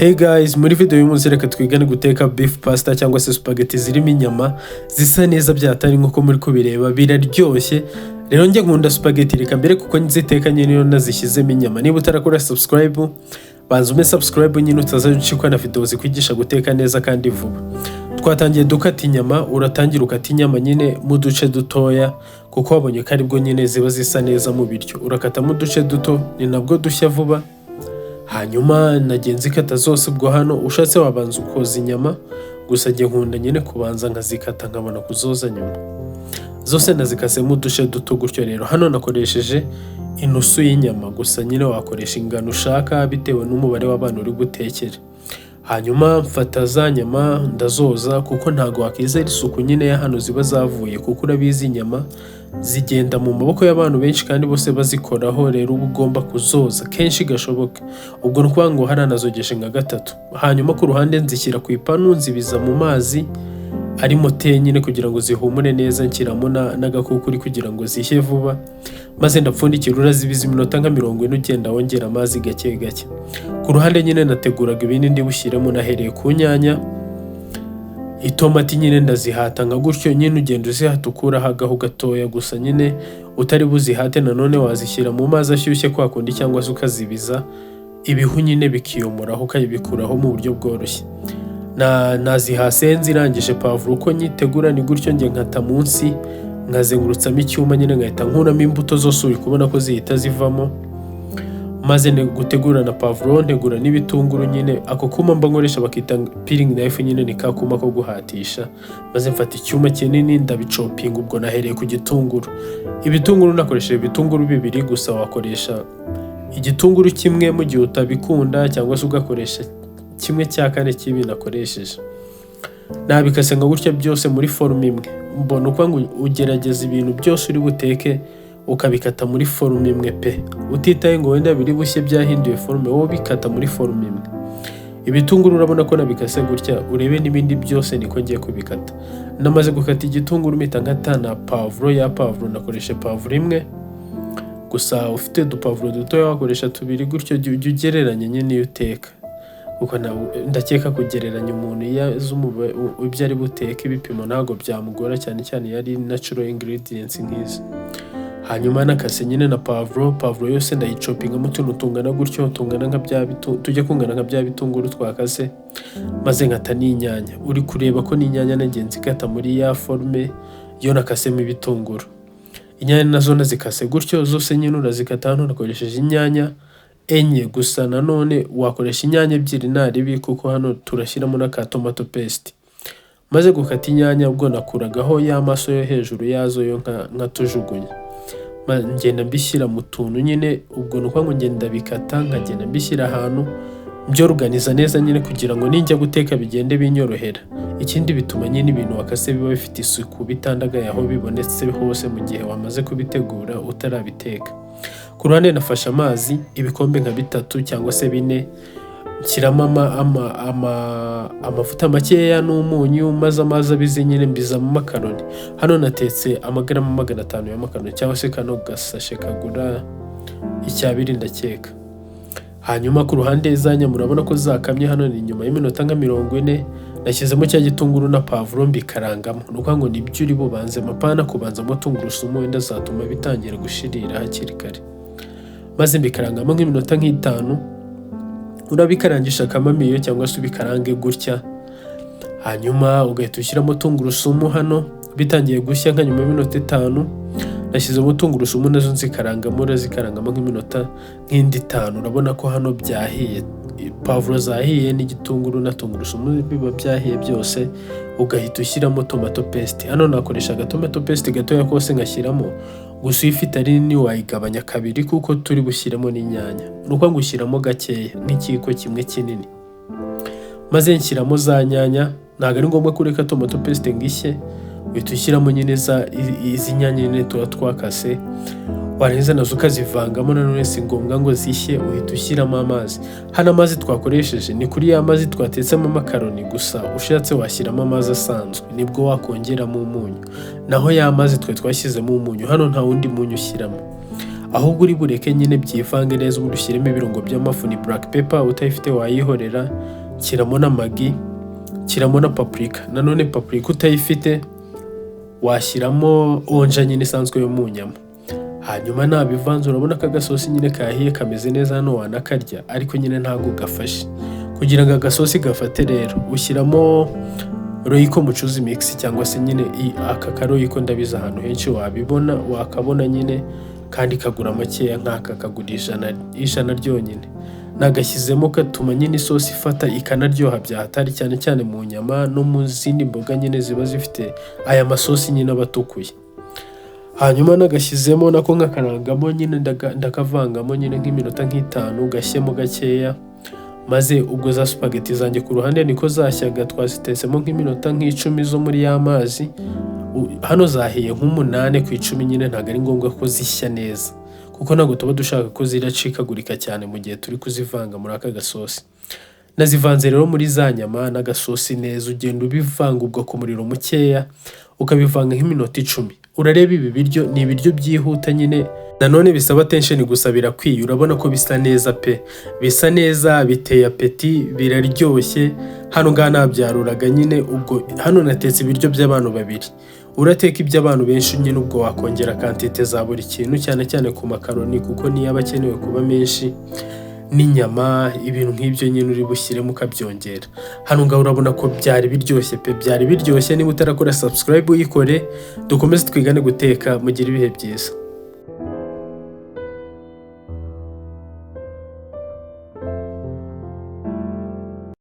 Hey guys, muri video y'umunsi reka twigane guteka beef pasta cyangwa se spaghetti zirimo inyama zisa neza byatari nkuko muri kubireba biraryoshye. Rero njye nkunda spaghetti reka mbere kuko nziteka nyine nazishyizemo inyama. Niba utarakora subscribe, banza ume subscribe nyine utazacikwa na video zikwigisha guteka neza kandi vuba. Twatangiye dukata inyama, uratangira ukata inyama nyine mu duce dutoya kuko wabonye ko aribwo nyine ziba zisa neza mu biryo. Urakata mu duce duto ni nabwo dushya vuba. Hanyuma nagenzi kata zose ubwo hano ushatse wabanza ukoza inyama, gusa ngiye nkunda nyine kubanza nkazikata nkabona kuzoza nyuma. Zose nazikase mu duce duto gutyo. Rero hano nakoresheje inusu y'inyama, gusa nyine wakoresha ingano ushaka bitewe n'umubare w'abantu uri gutekera. Hanyuma mfata za nyama ndazoza kuko ntago wakizera isuku nyine ya hano ziba zavuye, kuko urabizi inyama zigenda mu maboko y'abantu benshi kandi bose bazikoraho. Rero uba ugomba kuzoza kenshi gashoboka. Ubwo nukuvuga ngo haranazogeshe nka gatatu. Hanyuma ku ruhande nzishyira ku ipanu, nzibiza mu mazi ari mote nyine kugira ngo zihumure neza, nshyiramo n'agakukuri kugira ngo zishye vuba, maze ndapfundikira urazibiza iminota nka 40 ugenda wongera amazi gake gake. Ku ruhande nyine nateguraga ibindi ndi bushyiremo, nahereye ku nyanya, itomati nyine ndazihata nka gutyo nyine ugenda uzihata ukuraho agahu gatoya, gusa nyine utari buzihate nanone wazishyira mu mazi ashyushye kwa kundi cyangwa se ukazibiza ibihu nyine bikiyomuraho ukabikuraho mu buryo bworoshye. Nazihase nzirangije pavuro uko nyitegura ni gutyo nge nkata munsi nkazengurutsamo icyuma nyine ngahita nkuramo imbuto zose uri kubona ko zihita zivamo, maze gutegura na pavuro ntegura n'ibitunguru nyine. Ako kuma mba nkoresha bakita peeling knife nyine, ni kakuma ko guhatisha, maze mfata icyuma kinini ndabicopinga. Ubwo nahereye ku gitunguru. Ibitunguru nakoresheje ibitunguru bibiri, gusa wakoresha igitunguru kimwe mu gihe utabikunda, cyangwa se ugakoresha 1/4 cy'ibi nakoresheje. Nabikase nka gutya byose muri forume imwe. Mbona uko ngo ugerageza ibintu byose uri buteke ukabikata muri forume imwe pe, utitaye ngo wenda biri bushye byahinduye forume, wowe bikata muri forume imwe. Ibitunguru urabona ko nabikase gutya, urebe n'ibindi byose niko ngiye kubikata. Namaze gukata igitunguru mpita nkata na pavuro. Ya pavuro nakoresha pavuro imwe, gusa ufite dupavuro dutoya wakoresha tubiri gutyo. Jya ugereranya nyine iyo uteka, kuko ndakeka kugereranya umuntu ibyo ari buteke ibipimo ntabwo byamugora, cyane cyane yari natural ingredients nk'izi. Hanyuma nakase nyine na pavuro yose ndayicopinga mu tuntu tungana gutyo, tungana nka tujya kungana nka bya bitunguru twakase, maze nkata n'inyanya. Uri kureba ko n'inyanya nagenzi kata muri ya forme yo nakasemo ibitunguru. Inyanya nazo nazikase gutyo zose nyine urazikata. Hano nakoresheje inyanya enye, gusa nanone wakoresha inyanya ebyiri naribi kuko hano turashyiramo na ka tomato paste. Maze gukata inyanya ubwo nakuragaho ya maso yo hejuru yazo yo nka tujugunya, ngenda mbishyira mu tuntu nyine. Ubwo nuko ngo ngenda bikata nkagenda mbishyira ahantu byorganiza neza nyine kugira ngo ninjya guteka bigende binyorohera. Ikindi bituma nyine ibintu wakase biba bifite isuku, bitandagaye aho bibonetse hose mu gihe wamaze kubitegura utarabiteka. Ku ruhande nafashe amazi ibikombe nka 3 cyangwa se 4, nshyiramo amavuta makeya n'umunyu, maze amazi abize nyine mbizamo makaroni. Hano natetse amagarama 500 y'amakaroni, cyangwa se kano gasashe kagura 2 ndakeka. Hanyuma ku ruhande zanya murabona ko zakamye. Hano ni nyuma y'iminota nka 40 nashyizemo cya gitunguru na pavuro mbikarangamo. Nuko ngo nibyo uri bubanze mapana kubanzamo tungurusumu, wenda zatuma bitangira gushirira hakiri kare. Maze mbikarangamo nk'iminota nk'5. Urabikarangisha akamamiyo cyangwa se ubikarange gutya. Hanyuma ugahita ushyiramo tungurusumu. Hano bitangiye gushya nka nyuma y'iminota 5 nashyizemo tungurusumu nazo nzikarangamo. Urazikarangamo nk'iminota nk'indi 5. Urabona ko hano byahiye, pavuro zahiye n'igitunguru na tungurusumu biba byahiye byose. Ugahita ushyiramo tomato paste. Hano nakoreshaga tomato paste gatoya kose ngashyiramo, gusa ifite ari nini wayigabanya kabiri kuko turi bushyiramo n'inyanya. Nuko ngo ushyiramo gakeya nk'ikiko kimwe kinini, maze nshyiramo za nyanya. Ntabwo ari ngombwa kureka tomato paste ngishye, uhita ushyiramo nyine izi nyanya nyine tuba twakase. Warenza nazo ukazivangamo, nanone si ngombwa ngo zishye, uhita ushyiramo amazi. Hano amazi twakoresheje ni kuri ya mazi twatetsemo amakaroni, gusa ushatse washyiramo amazi asanzwe nibwo wakongeramo umunyu. Naho ya mazi twashyizemo umunyu, hano nta wundi munyu ushyiramo. ahubwo uri bureke nyine byivange neza, ubundi ushyiremo ibirungo by'amafu. Ni black pepper, utayifite wayihorera. Shyiramo na magi, shyiramo na paprika. Nanone paprika utayifite washyiramo onja nyine isanzwe yo mu nyama. Hanyuma nabivanze urabona ko agasosi nyine kahiye kameze neza, hano wanakarya ariko nyine ntabwo gafashe. Kugira ngo agasosi gafate rero ushyiramo royiko mucuzi mix cyangwa se nyine aka karoyiko ndabiza ahantu henshi wabibona, wakabona nyine kandi kagura makeya, nk'aka kagurisha ijana ryonyine. Nagashyizemo gatuma nyine isosi ifata ikanaryoha byahatari, cyane cyane mu nyama no mu zindi mboga nyine ziba zifite aya masosi nyine abatukuye. Hanyuma nagashyizemo nako nkakarangamo nyine ndakavangamo nyine nk'iminota nk'itanu, gashyemo gakeya. Maze ubwo za spaghetti zanjye ku ruhande niko zashyaga, twazitetsemo nk'iminota nk'icumi zo muri ya mazi. Hano zahiye nk'umunane ku 10 nyine, ntabwo ari ngombwa ko zishya neza kuko ntabwo tuba dushaka ko ziracikagurika cyane mu gihe turi kuzivanga muri aka gasosi. Nazivanze rero muri za nyama n'agasosi neza, ugenda ubivanga ubwo ku muriro mukeya, ukabivanga nk'iminota 10. Urareba ibi biryo ni ibiryo byihuta nyine, nanone bisaba attention gusa birakwiye. Urabona ko bisa neza pe, bisa neza, biteye apeti, biraryoshye. Hano ngana byaruraga nyine, ubwo hano natetse ibiryo by'abantu babiri. Urateka iby'abantu benshi nyine ubwo wakongera quantité za buri kintu, cyane cyane ku makaroni kuko niyo aba akenewe kuba menshi, n'inyama, ibintu nk'ibyo nyine uri bushyiremo ukabyongera. Hano ngaho urabona ko byari biryoshye pe, byari biryoshye. Niba utarakora subscribe uyikore, dukomeze twigane guteka, mugire ibihe byiza.